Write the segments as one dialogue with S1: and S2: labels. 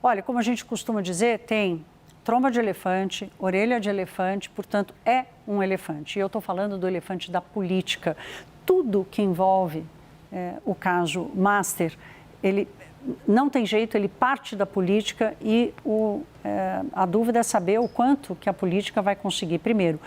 S1: Olha, como a gente costuma dizer, tem tromba de elefante, orelha de elefante, portanto, é um elefante. E eu estou falando do elefante da política. Tudo que envolve o caso Master, ele não tem jeito, ele parte da política e a dúvida é saber o quanto que a política vai conseguir, primeiro,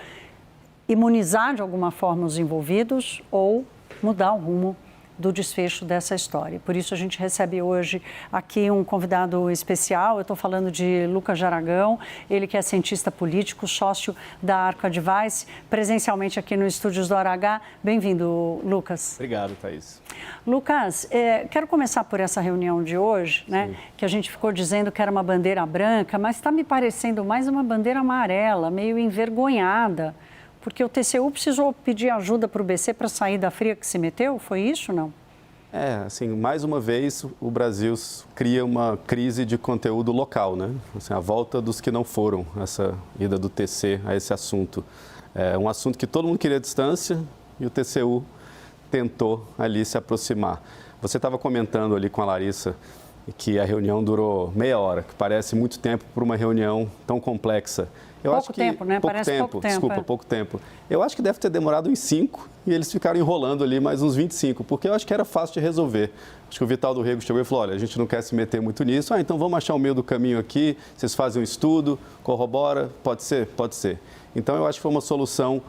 S1: imunizar de alguma forma os envolvidos ou mudar o rumo do desfecho dessa história. Por isso a gente recebe hoje aqui um convidado especial. Eu estou falando de Lucas Aragão, ele que é cientista político, sócio da Arco Advice, presencialmente aqui no Estúdios do RH. Bem-vindo, Lucas.
S2: Obrigado, Thaís.
S1: Lucas, quero começar por essa reunião de hoje, né? Que a gente ficou dizendo que era uma bandeira branca, mas está me parecendo mais uma bandeira amarela, meio envergonhada. Porque o TCU precisou pedir ajuda para o BC para sair da fria que se meteu? Foi isso, não?
S2: Assim, mais uma vez o Brasil cria uma crise de conteúdo local, né? Assim, a volta dos que não foram, essa ida do TC a esse assunto. É um assunto que todo mundo queria distância e o TCU tentou ali se aproximar. Você estava comentando ali com a Larissa que a reunião durou meia hora, que parece muito tempo para uma reunião tão complexa.
S1: Pouco tempo, né? Parece pouco tempo.
S2: Desculpa, pouco tempo. Eu acho que deve ter demorado uns 5 e eles ficaram enrolando ali mais uns 25, porque eu acho que era fácil de resolver. Acho que o Vital do Rego chegou e falou, olha, a gente não quer se meter muito nisso, então vamos achar o meio do caminho aqui, vocês fazem um estudo, corrobora, pode ser? Pode ser. Então eu acho que foi uma solução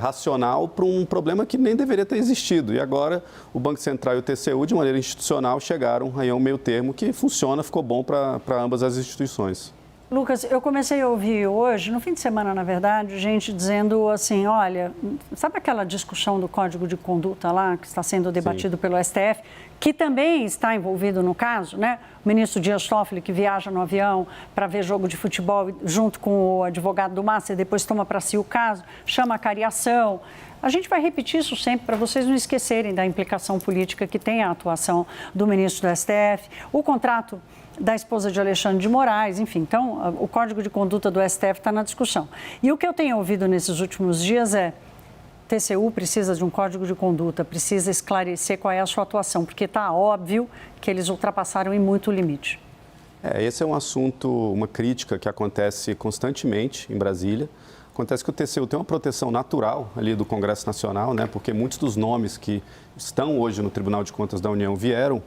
S2: racional para um problema que nem deveria ter existido. E agora o Banco Central e o TCU, de maneira institucional, chegaram aí a um meio termo que funciona, ficou bom para ambas as instituições.
S1: Lucas, eu comecei a ouvir hoje, no fim de semana, na verdade, gente dizendo assim, olha, sabe aquela discussão do Código de Conduta lá, que está sendo debatido Sim. pelo STF, que também está envolvido no caso, né? O ministro Dias Toffoli, que viaja no avião para ver jogo de futebol junto com o advogado do Master, depois toma para si o caso, chama a cariação. A gente vai repetir isso sempre para vocês não esquecerem da implicação política que tem a atuação do ministro do STF, o contrato da esposa de Alexandre de Moraes, enfim. Então, o Código de Conduta do STF está na discussão. E o que eu tenho ouvido nesses últimos dias é TCU precisa de um Código de Conduta, precisa esclarecer qual é a sua atuação, porque está óbvio que eles ultrapassaram em muito o limite.
S2: Esse é um assunto, uma crítica que acontece constantemente em Brasília. Acontece que o TCU tem uma proteção natural ali do Congresso Nacional, né? Porque muitos dos nomes que estão hoje no Tribunal de Contas da União vieram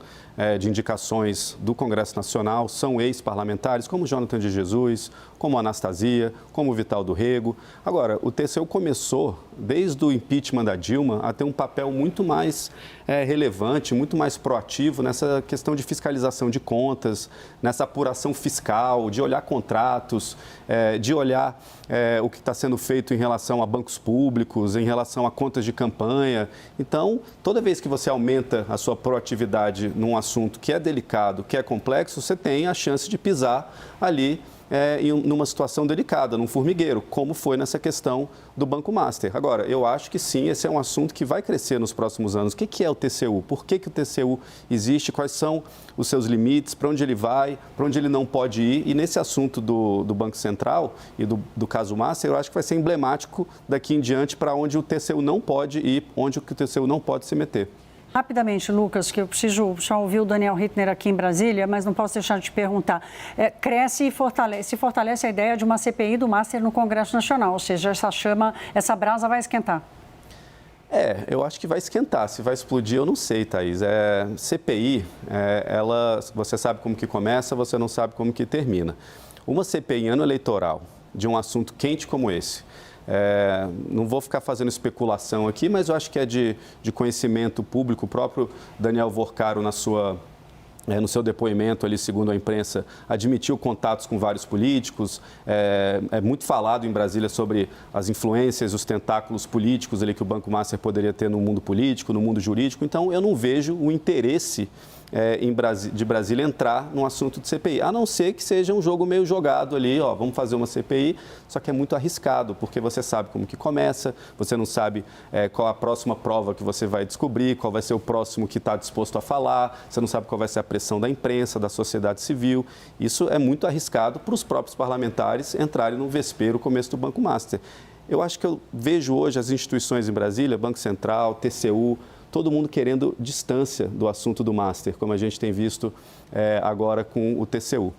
S2: de indicações do Congresso Nacional, são ex-parlamentares, como Jonathan de Jesus, como Anastasia, como Vital do Rego. Agora, o TCU começou, desde o impeachment da Dilma, a ter um papel muito mais relevante, muito mais proativo nessa questão de fiscalização de contas, nessa apuração fiscal, de olhar contratos, de olhar o que está sendo feito em relação a bancos públicos, em relação a contas de campanha. Então, toda vez que você aumenta a sua proatividade num assunto que é delicado, que é complexo, você tem a chance de pisar ali numa situação delicada, num formigueiro, como foi nessa questão do Banco Master. Agora, eu acho que sim, esse é um assunto que vai crescer nos próximos anos. O que é o TCU? Por que o TCU existe? Quais são os seus limites? Para onde ele vai? Para onde ele não pode ir? E nesse assunto do Banco Central e do caso Master, eu acho que vai ser emblemático daqui em diante para onde o TCU não pode ir, onde o TCU não pode se meter.
S1: Rapidamente, Lucas, que eu preciso só ouvir o Daniel Hittner aqui em Brasília, mas não posso deixar de te perguntar. Cresce e fortalece a ideia de uma CPI do Master no Congresso Nacional, ou seja, essa brasa vai esquentar.
S2: Eu acho que vai esquentar. Se vai explodir, eu não sei, Thaís. CPI, você sabe como que começa, você não sabe como que termina. Uma CPI em ano eleitoral, de um assunto quente como esse, não vou ficar fazendo especulação aqui, mas eu acho que é de conhecimento público. O próprio Daniel Vorcaro, no seu depoimento ali, segundo a imprensa, admitiu contatos com vários políticos. É muito falado em Brasília sobre as influências, os tentáculos políticos ali que o Banco Master poderia ter no mundo político, no mundo jurídico. Então, eu não vejo o interesse de Brasília entrar num assunto de CPI, a não ser que seja um jogo meio jogado ali, vamos fazer uma CPI, só que é muito arriscado, porque você sabe como que começa, você não sabe qual a próxima prova que você vai descobrir, qual vai ser o próximo que está disposto a falar, você não sabe qual vai ser a pressão da imprensa, da sociedade civil. Isso é muito arriscado para os próprios parlamentares entrarem no vespeiro, começo do Banco Master. Eu acho que eu vejo hoje as instituições em Brasília, Banco Central, TCU, todo mundo querendo distância do assunto do Master, como a gente tem visto agora com o TCU.